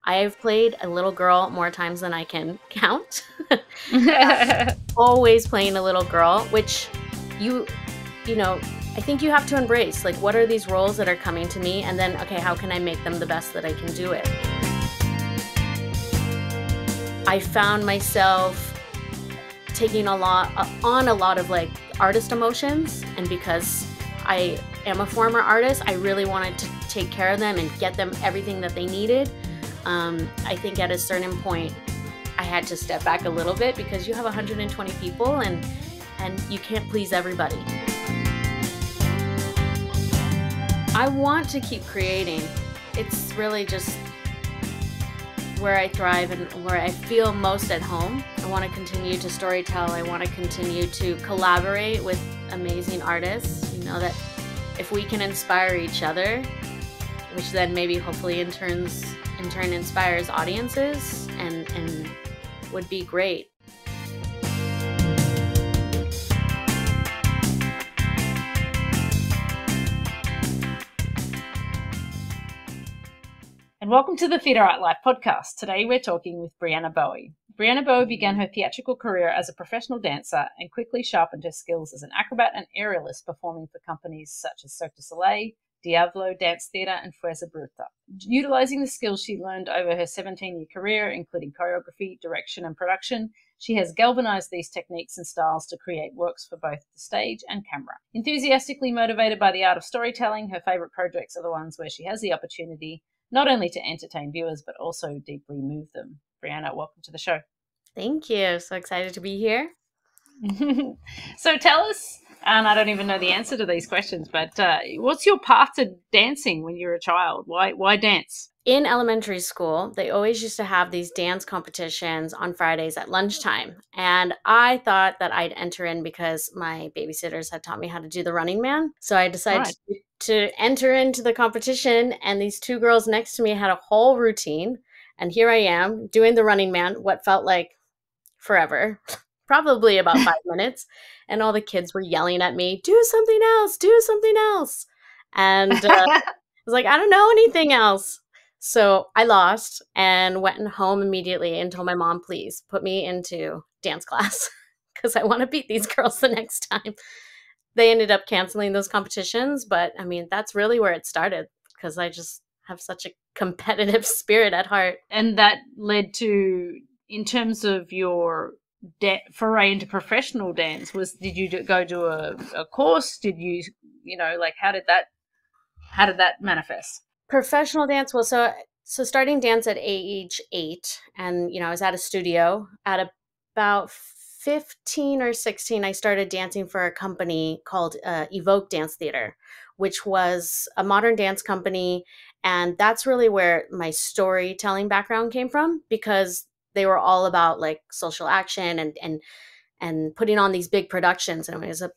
I've played a little girl more times than I can count. Always playing a little girl, which you know, I think you have to embrace. Like, what are these roles that are coming to me? And then, okay, how can I make them the best that I can do it? I found myself taking on a lot of like artist emotions, and because I am a former artist, I really wanted to take care of them and get them everything that they needed. I think at a certain point I had to step back a little bit because you have 120 people and you can't please everybody. I want to keep creating. It's really just where I thrive and where I feel most at home. I want to continue to storytell. I want to continue to collaborate with amazing artists. You know, that if we can inspire each other, which then maybe hopefully in turn inspires audiences and would be great. And welcome to the Theatre Art Life podcast. Today we're talking with Briana Bowie. Briana Bowie began her theatrical career as a professional dancer and quickly sharpened her skills as an acrobat and aerialist, performing for companies such as Cirque du Soleil, Diavolo Dance Theatre, and Fuerza Bruta. Utilizing the skills she learned over her 17-year career, including choreography, direction, and production, she has galvanized these techniques and styles to create works for both the stage and camera. Enthusiastically motivated by the art of storytelling, her favorite projects are the ones where she has the opportunity not only to entertain viewers, but also deeply move them. Briana, welcome to the show. Thank you. So excited to be here. So tell us, and I don't even know the answer to these questions, but what's your path to dancing when you were a child? Why dance? In elementary school, they always used to have these dance competitions on Fridays at lunchtime. And I thought that I'd enter in because my babysitters had taught me how to do the Running Man. So I decided to enter into the competition, and these two girls next to me had a whole routine. And here I am doing the Running Man, what felt like forever, probably about 5 minutes. And all the kids were yelling at me, do something else, do something else. And I was like, I don't know anything else. So I lost and went home immediately and told my mom, please put me into dance class because I want to beat these girls the next time. They ended up canceling those competitions, but I mean, that's really where it started because I just have such a competitive spirit at heart. And that led to, in terms of your foray into professional dance, did you go to a course? Did you like, how did that manifest? Professional dance, well, so starting dance at age 8, and I was at a studio. At about 15 or 16, I started dancing for a company called Evoke Dance Theater, which was a modern dance company, and that's really where my storytelling background came from, because they were all about like social action and putting on these big productions, and it was a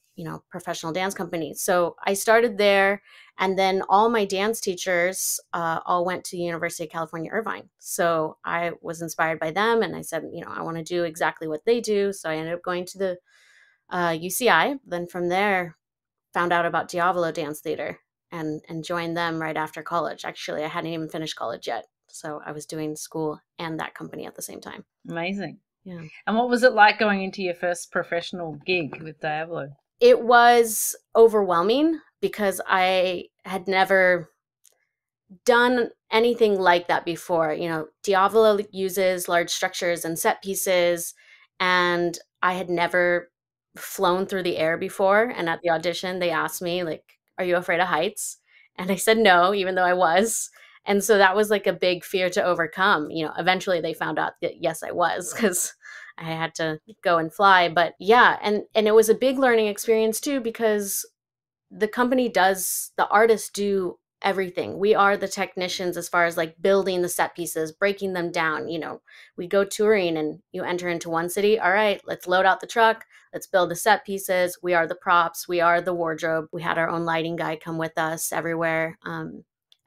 professional dance company. So I started there, and then all my dance teachers all went to the University of California, Irvine. So I was inspired by them, and I said, I want to do exactly what they do. So I ended up going to the UCI. Then from there, found out about Diavolo Dance Theater and joined them right after college. Actually, I hadn't even finished college yet. So I was doing school and that company at the same time. Amazing. Yeah. And what was it like going into your first professional gig with Diavolo? It was overwhelming because I had never done anything like that before. Diavolo uses large structures and set pieces, and I had never flown through the air before. And at the audition, they asked me, like, are you afraid of heights? And I said no, even though I was. And so that was like a big fear to overcome. Eventually they found out that yes, I was, because I had to go and fly. But yeah, and it was a big learning experience too, because the artists do everything. We are the technicians as far as like building the set pieces, breaking them down. We go touring and you enter into one city. All right, let's load out the truck. Let's build the set pieces. We are the props. We are the wardrobe. We had our own lighting guy come with us everywhere.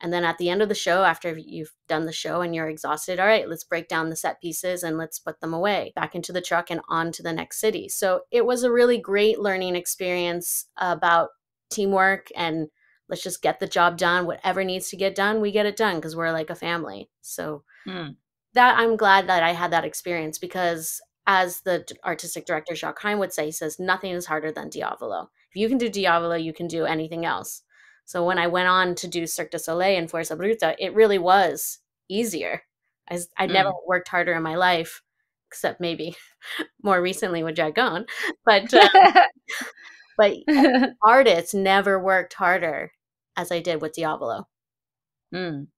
And then at the end of the show, after you've done the show and you're exhausted, all right, let's break down the set pieces and let's put them away back into the truck and on to the next city. So it was a really great learning experience about teamwork and let's just get the job done. Whatever needs to get done, we get it done because we're like a family. So Mm. that I'm glad that I had that experience because as the artistic director Jacques Hein would say, he says, nothing is harder than Diavolo. If you can do Diavolo, you can do anything else. So when I went on to do Cirque du Soleil and Fuerza Bruta, it really was easier. I'd never Mm. worked harder in my life, except maybe more recently with Dragon. But but artists never worked harder as I did with Diavolo. Mm.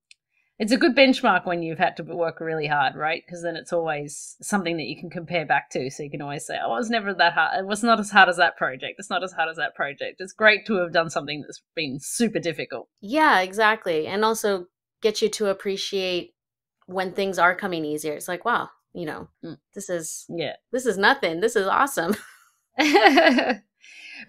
It's a good benchmark when you've had to work really hard, right? Because then it's always something that you can compare back to. So you can always say, oh, it was never that hard. It was not as hard as that project. It's not as hard as that project. It's great to have done something that's been super difficult. Yeah, exactly. And also get you to appreciate when things are coming easier. It's like, wow, Mm. this is Yeah. nothing. This is awesome.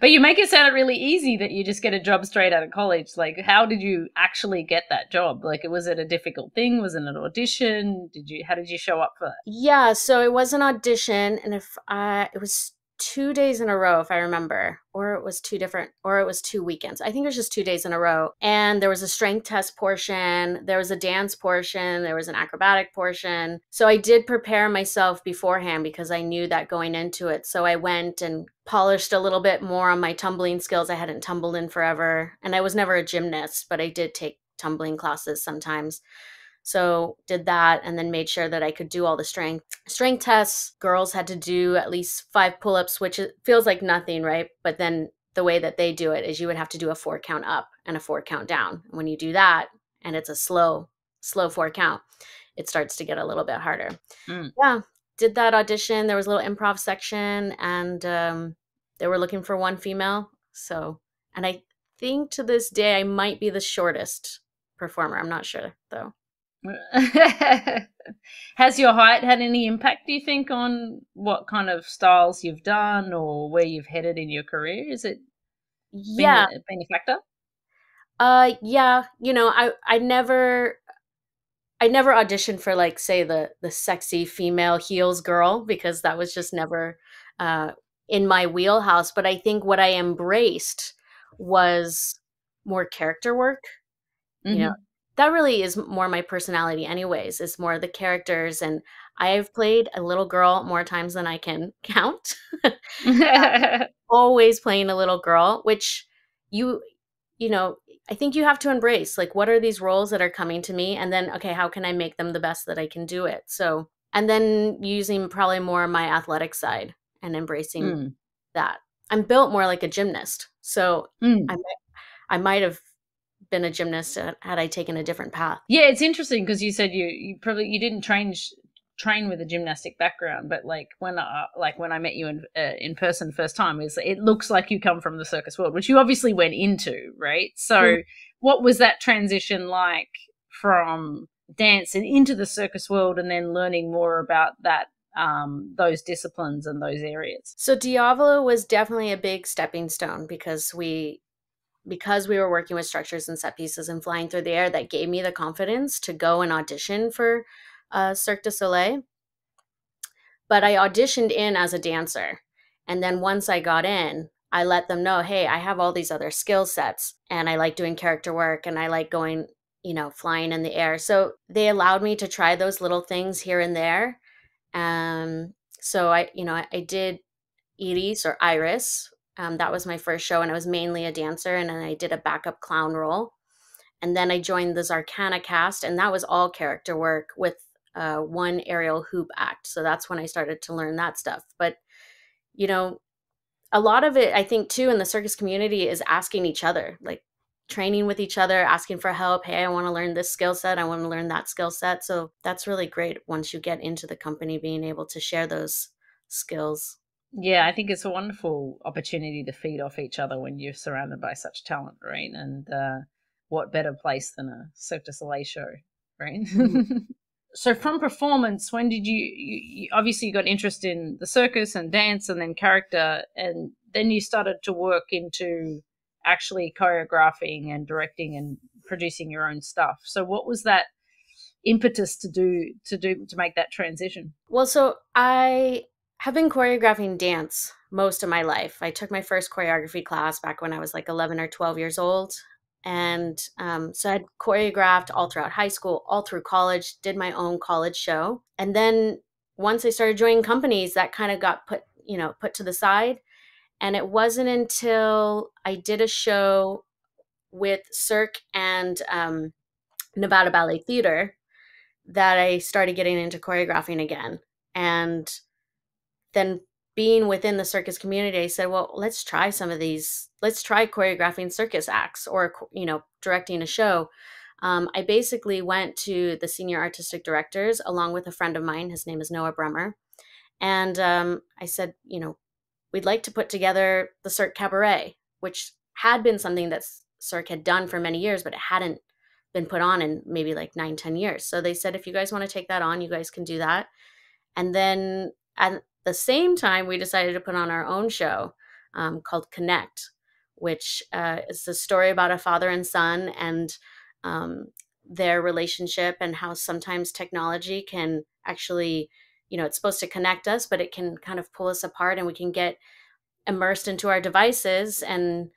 But you make it sound really easy that you just get a job straight out of college. Like, how did you actually get that job? Like, was it a difficult thing? Was it an audition? How did you show up for that? Yeah, so it was an audition, and it was 2 days in a row, if I remember, or it was two weekends. I think it was just 2 days in a row. And there was a strength test portion, there was a dance portion, there was an acrobatic portion. So I did prepare myself beforehand because I knew that going into it. So I went and polished a little bit more on my tumbling skills. I hadn't tumbled in forever, and I was never a gymnast, but I did take tumbling classes sometimes. So did that and then made sure that I could do all the strength tests. Girls had to do at least 5 pull-ups, which feels like nothing, right? But then the way that they do it is you would have to do a 4 count up and a 4 count down. And when you do that, and it's a slow 4 count, it starts to get a little bit harder. Mm. Yeah, did that audition. There was a little improv section, and they were looking for one female. So, and I think to this day I might be the shortest performer. I'm not sure though. Has your height had any impact, do you think, on what kind of styles you've done or where you've headed in your career? Is it Yeah. been a factor? Yeah, I never auditioned for, like, say, the sexy female heels girl because that was just never uh in my wheelhouse, but I think what I embraced was more character work. You know, Mm-hmm. that really is more my personality anyways, is more the characters, and I've played a little girl more times than I can count. Always playing a little girl, which you you know, I think you have to embrace, like, what are these roles that are coming to me? And then, okay, how can I make them the best that I can do it? So, and then using probably more my athletic side and embracing Mm. that. I'm built more like a gymnast. So Mm. I might have been a gymnast had I taken a different path. Yeah, it's interesting because you said you probably you didn't train with a gymnastic background, but when I met you in person first time, it looks like you come from the circus world, which you obviously went into, right? So, what was that transition like from dance and into the circus world, and then learning more about that those disciplines and those areas? So Diavolo was definitely a big stepping stone because we were working with structures and set pieces and flying through the air. That gave me the confidence to go and audition for Cirque du Soleil. But I auditioned in as a dancer. And then once I got in, I let them know, hey, I have all these other skill sets and I like doing character work and I like going, flying in the air. So they allowed me to try those little things here and there. So I did Iris or Iris. That was my first show, and I was mainly a dancer, and then I did a backup clown role. And then I joined the Zarkana cast, and that was all character work with one aerial hoop act. So that's when I started to learn that stuff. But, you know, a lot of it, I think, too, in the circus community is asking each other, like training with each other, asking for help. Hey, I want to learn this skill set. I want to learn that skill set. So that's really great once you get into the company, being able to share those skills. Yeah, I think it's a wonderful opportunity to feed off each other when you're surrounded by such talent, right? And what better place than a Cirque du Soleil show, right? Mhm. So from performance, when did you obviously you got interest in the circus and dance and then character, and then you started to work into actually choreographing and directing and producing your own stuff. So what was that impetus to make that transition? Well, so I have been choreographing dance most of my life. I took my first choreography class back when I was like 11 or 12 years old. And so I'd choreographed all throughout high school, all through college, did my own college show. And then once I started joining companies, that kind of got put to the side. And it wasn't until I did a show with Cirque and Nevada Ballet Theater that I started getting into choreographing again. And then being within the circus community, I said, well, let's try some of these. Let's try choreographing circus acts or, directing a show. I basically went to the senior artistic directors along with a friend of mine. His name is Noah Bremer. And I said, we'd like to put together the Cirque Cabaret, which had been something that Cirque had done for many years, but it hadn't been put on in maybe like 9, 10 years. So they said, if you guys want to take that on, you guys can do that. And then at the same time, we decided to put on our own show called Connect, which is a story about a father and son and their relationship, and how sometimes technology can actually, it's supposed to connect us, but it can kind of pull us apart, and we can get immersed into our devices. And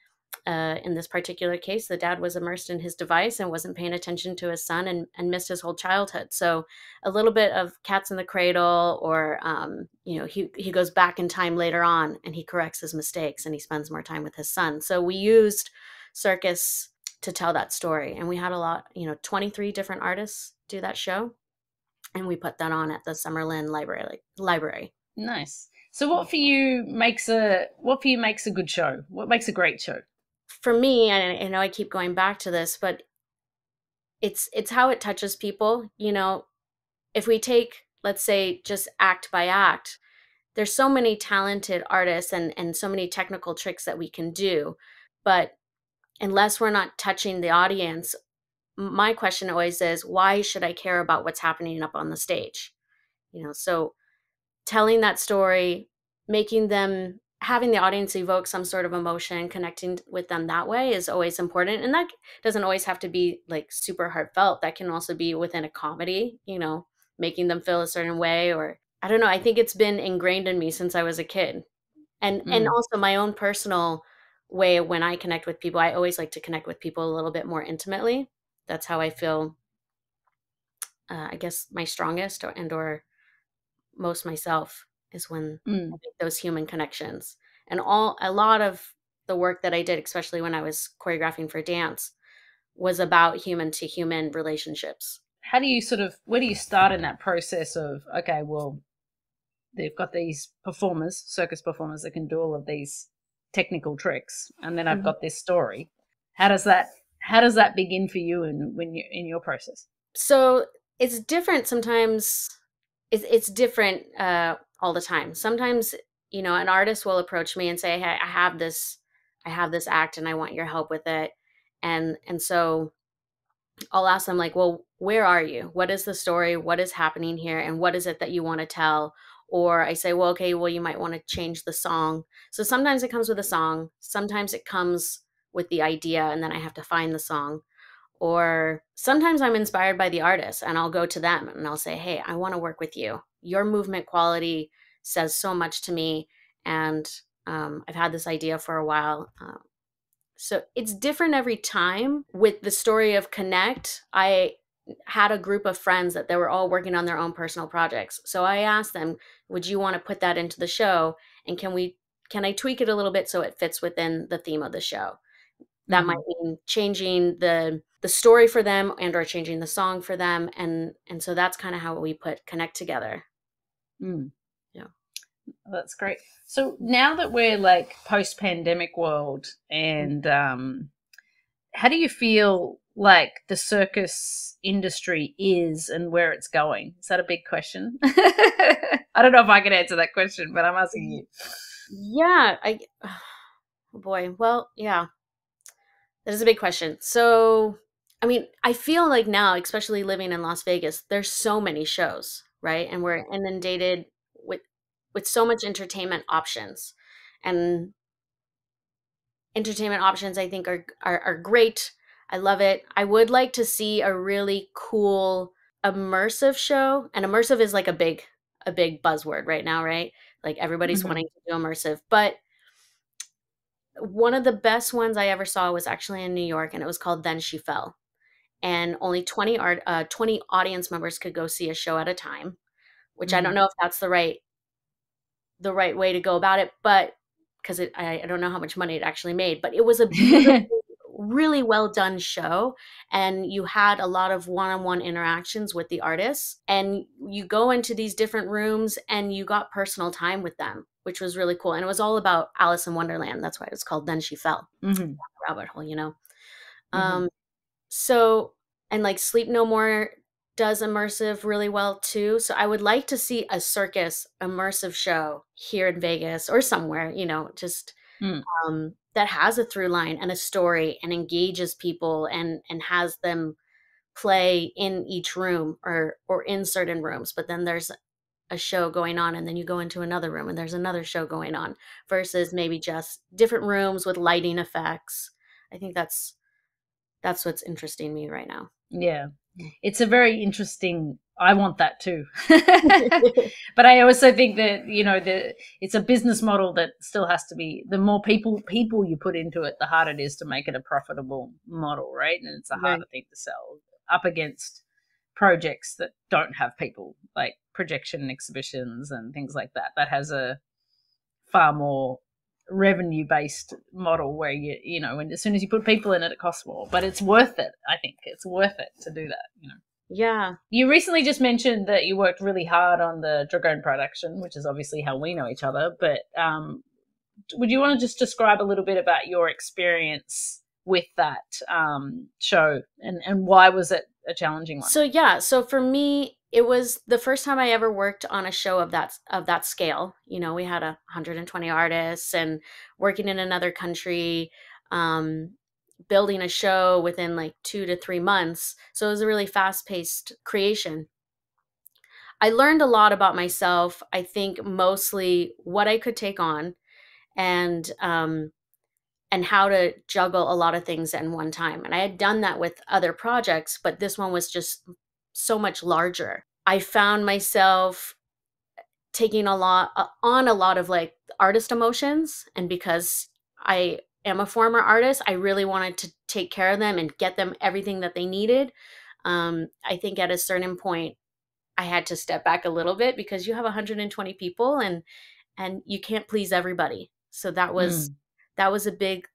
in this particular case, the dad was immersed in his device and wasn't paying attention to his son, and missed his whole childhood. So a little bit of cats in the cradle, or, he goes back in time later on and he corrects his mistakes and he spends more time with his son. So we used circus to tell that story. And we had 23 different artists do that show. And we put that on at the Summerlin Library. Nice. So what for you makes a good show? What makes a great show? For me, and I know I keep going back to this, but it's how it touches people. If we take, let's say, just act by act, there's so many talented artists and so many technical tricks that we can do. But unless we're not touching the audience, my question always is, why should I care about what's happening up on the stage? So telling that story, having the audience evoke some sort of emotion, connecting with them that way is always important. And that doesn't always have to be like super heartfelt. That can also be within a comedy, making them feel a certain way, or I don't know. I think it's been ingrained in me since I was a kid. And also my own personal way, when I connect with people, I always like to connect with people a little bit more intimately. That's how I feel, I guess, my strongest or most myself, is when I make those human connections. And a lot of the work that I did, especially when I was choreographing for dance, was about human to human relationships. Where do you start in that process of, okay, well, they've got these circus performers that can do all of these technical tricks, and then I've got this story. How does that begin for you when you're in your process? So it's different sometimes. It's different all the time. Sometimes, an artist will approach me and say, hey, I have this act and I want your help with it. And so I'll ask them, like, well, where are you? What is the story? What is happening here? And what is it that you want to tell? Or I say, well, okay, well, you might want to change the song. So sometimes it comes with a song. Sometimes it comes with the idea, and then I have to find the song. Or sometimes I'm inspired by the artist and I'll go to them and I'll say, hey, I want to work with you. Your movement quality says so much to me. And I've had this idea for a while. So it's different every time. With the story of Connect, I had a group of friends that they were all working on their own personal projects. So I asked them, would you want to put that into the show? And can I tweak it a little bit so it fits within the theme of the show? That might mean changing the story for them or changing the song for them. And so that's kind of how we put Connect together. Yeah. That's great. So now that we're like post-pandemic world, and how do you feel like the circus industry is and where it's going? Is that a big question? I don't know if I can answer that question, but I'm asking you. Yeah. Oh boy. Well, yeah. That is a big question. So, I mean, I feel like now, especially living in Las Vegas, there's so many shows, right? And we're inundated with so much entertainment options. And entertainment options, I think, are great. I love it. I would like to see a really cool immersive show. And immersive is like a big buzzword right now, right? Like everybody's wanting to do immersive. But One of the best ones I ever saw was actually in New York, and it was called Then She Fell. And only 20 audience members could go see a show at a time, which I don't Mm. know if that's the right way to go about it, but because I don't know how much money it actually made, but it was a beautiful, really well done show, and you had a lot of one-on-one interactions with the artists, and you go into these different rooms and you got personal time with them, which was really cool. And it was all about Alice in Wonderland. That's why it was called Then She Fell. Hmm. Rabbit hole, you know. Hmm. Um, so, and like Sleep No More does immersive really well too. So I would like to see a circus immersive show here in Vegas or somewhere, just Mm. that has a through line and a story and engages people and has them play in each room or in certain rooms. But then there's a show going on, and then you go into another room and there's another show going on, versus maybe just different rooms with lighting effects. I think that's what's interesting me right now. Yeah. It's a very interesting, I want that too. But I also think that, it's a business model that still has to be, the more people you put into it, the harder it is to make it a profitable model, right? And it's a Right. harder thing to sell up against projects that don't have people, like projection exhibitions and things like that. That has a far more revenue based model where when as soon as you put people in it, it costs more, but it's worth it. I think it's worth it to do that. Yeah. You recently just mentioned that you worked really hard on the Dragon production, which is obviously how we know each other, but would you want to just describe a little bit about your experience with that show, and why was it a challenging one? So for me, it was the first time I ever worked on a show of that scale. We had 120 artists and working in another country, um, building a show within like 2 to 3 months. So it was a really fast-paced creation. I learned a lot about myself. I think mostly what I could take on, and and how to juggle a lot of things at one time. And I had done that with other projects, but this one was just so much larger. I found myself taking on a lot of like artist emotions, and because I am a former artist, I really wanted to take care of them and get them everything that they needed. I think at a certain point I had to step back a little bit, because you have 120 people, and you can't please everybody. So Mm. that was a big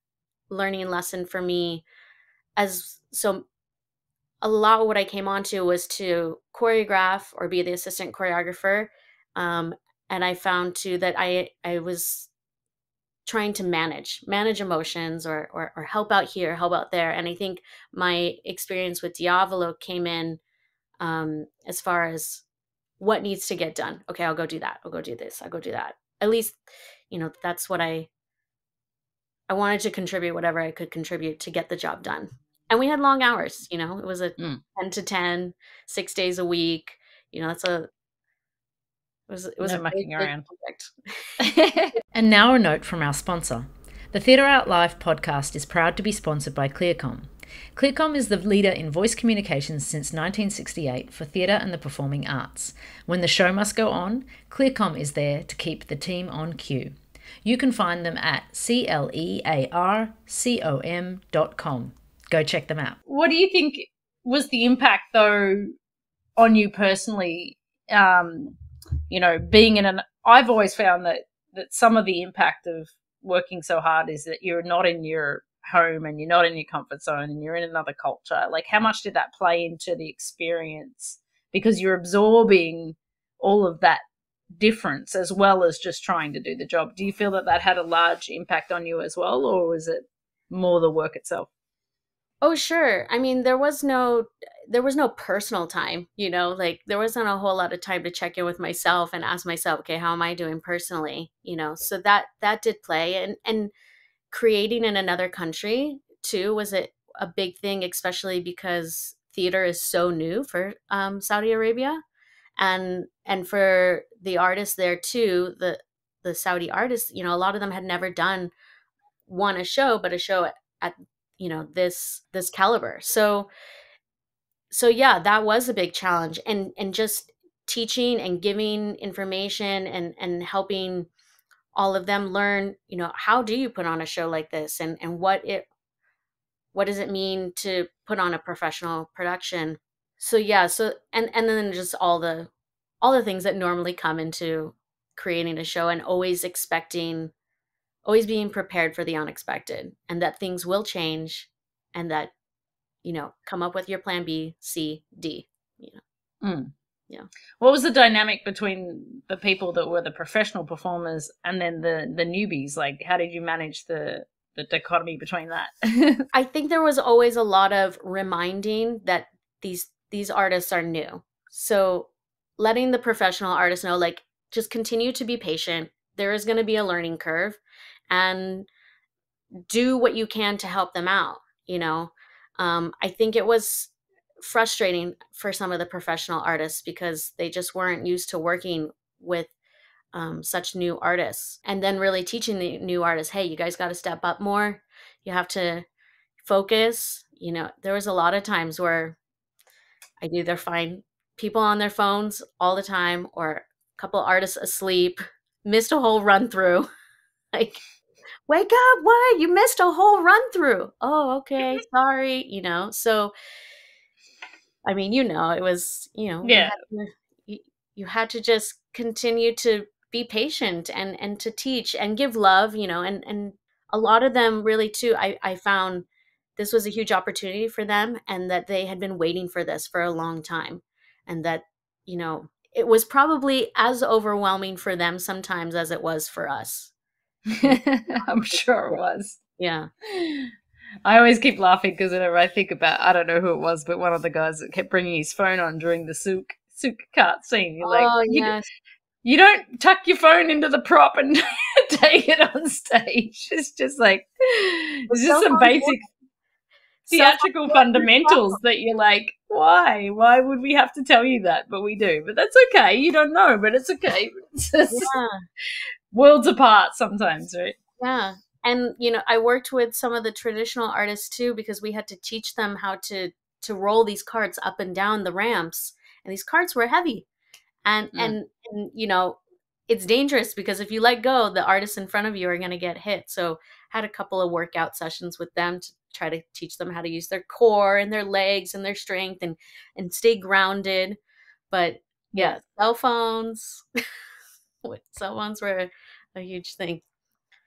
learning lesson for me. As so A lot of what I came onto was to choreograph or be the assistant choreographer. Um, and I found too that I was trying to manage emotions, or help out here, help out there. And I think my experience with Diavolo came in, as far as what needs to get done. Okay, I'll go do that. I'll go do this. I'll go do that. At least, that's what I wanted to contribute whatever I could contribute to get the job done. And we had long hours, it was a Mm. 10 to 10, 6 days a week. That's it was No a big, mucking big around. project. And now a note from our sponsor. The Theatre Out Live podcast is proud to be sponsored by ClearCom. ClearCom is the leader in voice communications since 1968 for theatre and the performing arts. When the show must go on, ClearCom is there to keep the team on cue. You can find them at clearcom.com. Go check them out. What do you think was the impact, though, on you personally? Being in I've always found that some of the impact of working so hard is that you're not in your home and you're not in your comfort zone and you're in another culture. Like, how much did that play into the experience? Because you're absorbing all of that difference as well as just trying to do the job. Do you feel that had a large impact on you as well, or was it more the work itself? Oh, sure. I mean, there was no personal time, like there wasn't a whole lot of time to check in with myself and ask myself, okay, how am I doing personally? So that did play, and creating in another country too was a big thing, especially because theater is so new for Saudi Arabia, and for the artists there too, the Saudi artists, a lot of them had never done a show, but a show at this caliber. So yeah, that was a big challenge, and just teaching and giving information and helping all of them learn, how do you put on a show like this, and what does it mean to put on a professional production. So yeah, and then just all the things that normally come into creating a show, and always being prepared for the unexpected, and that things will change, and that, come up with your plan B, C, D, Mm. yeah. What was the dynamic between the people that were the professional performers and then the newbies? Like, how did you manage the dichotomy between that? I think there was always a lot of reminding that these artists are new. So letting the professional artists know, like, just continue to be patient. There is going to be a learning curve, and do what you can to help them out. I think it was frustrating for some of the professional artists because they just weren't used to working with such new artists, and then really teaching the new artists, hey, you guys got to step up more. You have to focus. There was a lot of times where I'd either find people on their phones all the time, or a couple artists asleep, missed a whole run through. Like, wake up, what? You missed a whole run through. Oh, okay, sorry. So I mean, it was, Yeah. you had to just continue to be patient, and to teach and give love, and a lot of them really too, I found this was a huge opportunity for them, and that they had been waiting for this for a long time, and that, it was probably as overwhelming for them sometimes as it was for us. I'm sure it was. Yeah. I always keep laughing because whenever I think about, I don't know who it was, but one of the guys that kept bringing his phone on during the souk cart scene. You're like, Oh, yes. you don't tuck your phone into the prop and take it on stage. It's just like, it's just some basic theatrical fundamentals that you're like, why? Why would we have to tell you that? But we do. But that's okay. You don't know, but it's okay. It's just worlds apart sometimes, right? Yeah. And, I worked with some of the traditional artists too, because we had to teach them how to roll these carts up and down the ramps. And these carts were heavy. And it's dangerous, because if you let go, the artists in front of you are going to get hit. So I had a couple of workout sessions with them to try to teach them how to use their core and their legs and their strength, and stay grounded. But yeah, cell phones, cell phones were a huge thing.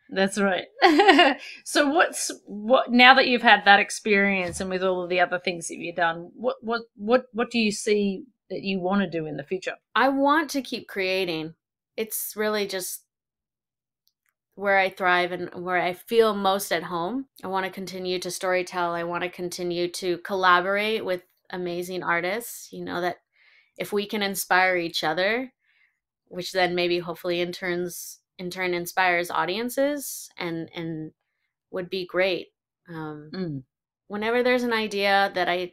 That's right. So what now that you've had that experience, and with all of the other things that you've done, what do you see that you want to do in the future? I want to keep creating. It's really just where I thrive and where I feel most at home. I want to continue to storytell. I want to continue to collaborate with amazing artists, that if we can inspire each other, which then maybe hopefully in turn inspires audiences, and would be great. Whenever there's an idea that I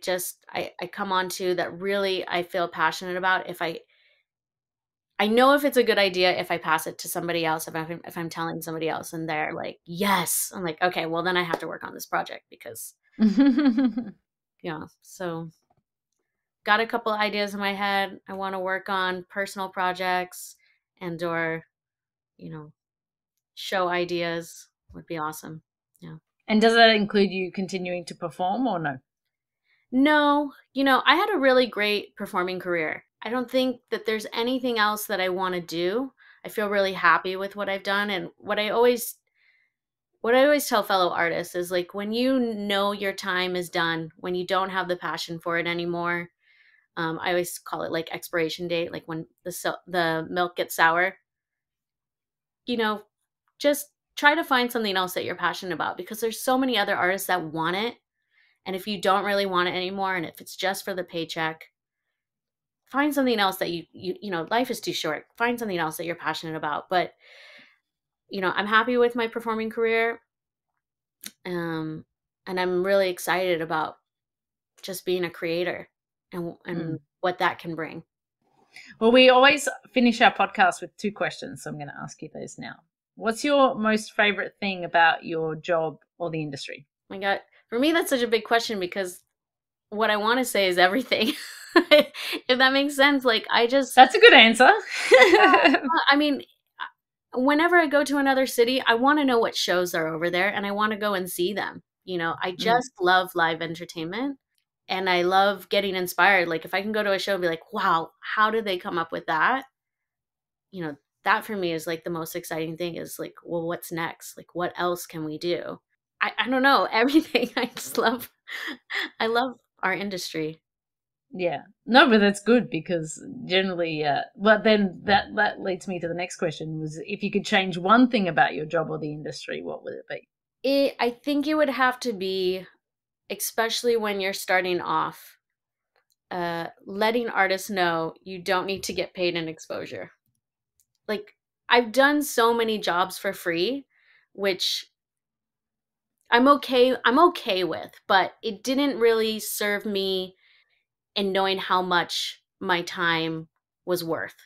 come onto that really I feel passionate about, if I know if it's a good idea if I pass it to somebody else, if I'm telling somebody else and they're like, yes, I'm like, okay, well then I have to work on this project, because so got a couple ideas in my head. I want to work on personal projects, or show ideas would be awesome. Yeah. And does that include you continuing to perform or no? No, I had a really great performing career. I don't think that there's anything else that I want to do. I feel really happy with what I've done, and what I always tell fellow artists is, like, when your time is done, when you don't have the passion for it anymore, I always call it like expiration date, like when the milk gets sour. Just try to find something else that you're passionate about, because there's so many other artists that want it. And if you don't really want it anymore, and if it's just for the paycheck, find something else that life is too short. Find something else that you're passionate about. But, I'm happy with my performing career. And I'm really excited about just being a creator, and what that can bring. Well, we always finish our podcast with 2 questions, so I'm going to ask you those now. What's your most favorite thing about your job or the industry? Oh my God, for me, that's such a big question, because what I want to say is everything. If that makes sense. Like, That's a good answer. I mean, whenever I go to another city, I want to know what shows are over there and I want to go and see them. I Mm. just love live entertainment and I love getting inspired. Like if I can go to a show and be like, wow, how did they come up with that? You know, that for me is like the most exciting thing is like, well, what's next? Like, what else can we do? I don't know, everything. I love our industry. Yeah. No, but that's good because generally, well, then that leads me to the next question: was if you could change one thing about your job or the industry, what would it be? I think it would have to be, especially when you're starting off, letting artists know you don't need to get paid in exposure. Like, I've done so many jobs for free, which I'm okay with, but it didn't really serve me in knowing how much my time was worth.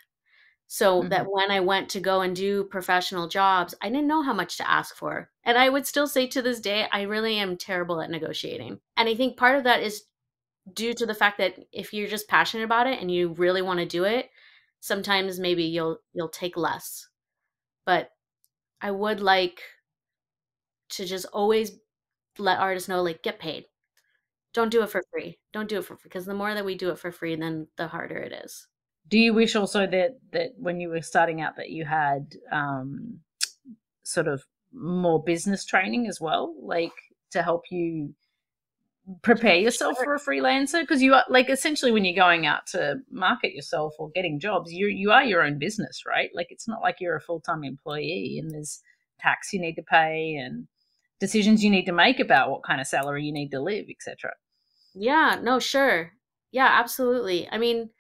So that Hmm. when I went to go and do professional jobs, I didn't know how much to ask for. And I would still say to this day, I really am terrible at negotiating. And I think part of that is due to the fact that if you're just passionate about it and you really want to do it, sometimes maybe you'll take less. But I would like to just always let artists know, like, get paid. Don't do it for free. Don't do it for free because the more that we do it for free, then the harder it is. Do you wish also that when you were starting out that you had sort of more business training as well, like to help you prepare yourself Sure. for a freelancer? Because you are like essentially when you're going out to market yourself or getting jobs, you are your own business, right? Like it's not like you're a full-time employee and there's tax you need to pay and decisions you need to make about what kind of salary you need to live, etc. Yeah, no, sure. Yeah, absolutely. I mean,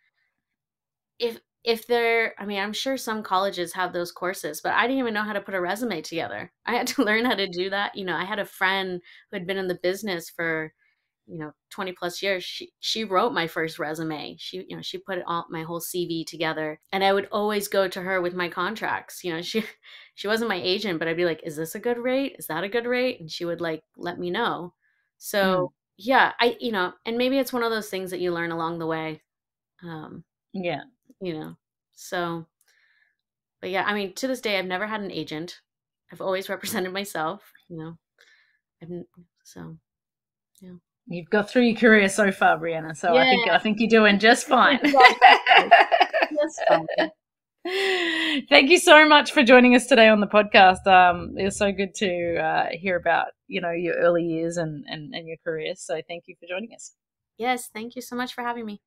if they're I mean, I'm sure some colleges have those courses, but I didn't even know how to put a resume together. I had to learn how to do that. I had a friend who had been in the business for 20 plus years. She wrote my first resume. She put all my whole CV together and I would always go to her with my contracts. She wasn't my agent, but I'd be like, "Is this a good rate? Is that a good rate?" And she would like let me know. Mm, So, yeah, and maybe it's one of those things that you learn along the way. Um, yeah. you know. So, but yeah, I mean, to this day I've never had an agent. I've always represented myself. I've n- so, yeah. You've got through your career so far, Brianna. So Yeah, I think you're doing just fine. that's fine. Thank you so much for joining us today on the podcast. It was so good to hear about your early years and your career. So thank you for joining us. Yes, thank you so much for having me.